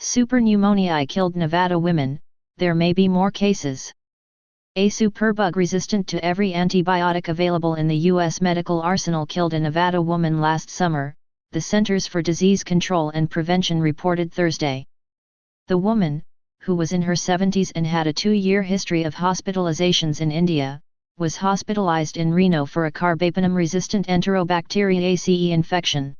Super pneumoniae killed Nevada women, there may be more cases. A superbug resistant to every antibiotic available in the U.S. medical arsenal killed a Nevada woman last summer, the Centers for Disease Control and Prevention reported Thursday. The woman, who was in her 70s and had a 2-year history of hospitalizations in India, was hospitalized in Reno for a carbapenem-resistant Enterobacteriaceae infection.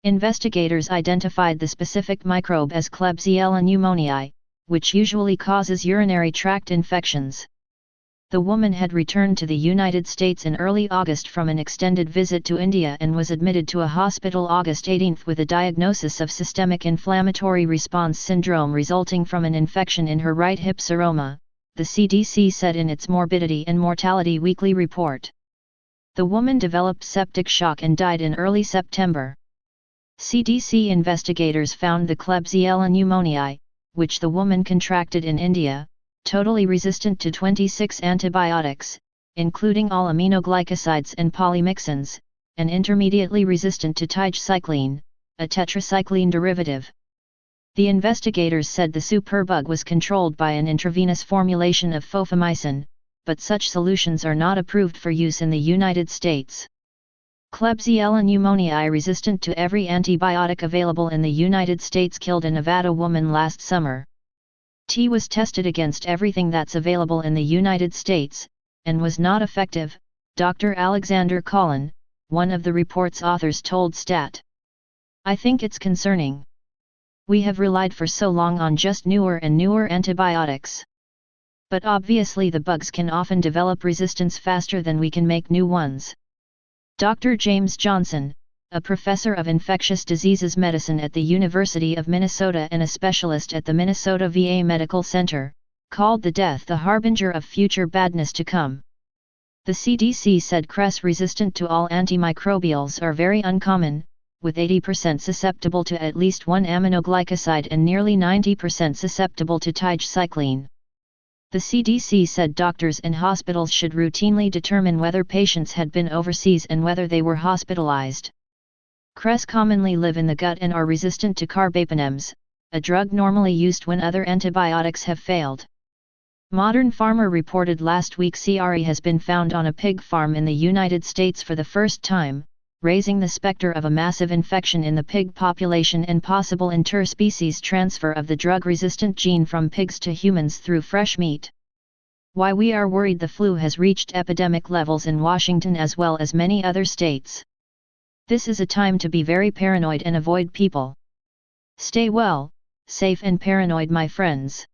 Investigators identified the specific microbe as Klebsiella pneumoniae, which usually causes urinary tract infections. The woman had returned to the United States in early August from an extended visit to India and was admitted to a hospital August 18 with a diagnosis of systemic inflammatory response syndrome resulting from an infection in her right hip seroma, the CDC said in its Morbidity and Mortality Weekly report. The woman developed septic shock and died in early September. CDC investigators found the Klebsiella pneumoniae, which the woman contracted in India, totally resistant to 26 antibiotics, including all aminoglycosides and polymyxins, and intermediately resistant to tigecycline, a tetracycline derivative. The investigators said the superbug was controlled by an intravenous formulation of fofamicin, but such solutions are not approved for use in the United States. Klebsiella pneumoniae resistant to every antibiotic available in the United States killed a Nevada woman last summer. T was tested against everything that's available in the United States, and was not effective, Dr. Alexander Collin, one of the report's authors told STAT. I think it's concerning. We have relied for so long on just newer and newer antibiotics. But obviously the bugs can often develop resistance faster than we can make new ones. Dr. James Johnson, a professor of infectious diseases medicine at the University of Minnesota and a specialist at the Minnesota VA Medical Center, called the death the harbinger of future badness to come. The CDC said CRES resistant to all antimicrobials are very uncommon, with 80% susceptible to at least one aminoglycoside and nearly 90% susceptible to tigecycline. The CDC said doctors and hospitals should routinely determine whether patients had been overseas and whether they were hospitalized. CRES commonly live in the gut and are resistant to carbapenems, a drug normally used when other antibiotics have failed. Modern Farmer reported last week CRE has been found on a pig farm in the United States for the first time, raising the specter of a massive infection in the pig population and possible interspecies transfer of the drug-resistant gene from pigs to humans through fresh meat. Why we are worried the flu has reached epidemic levels in Washington as well as many other states. This is a time to be very paranoid and avoid people. Stay well, safe and paranoid, my friends.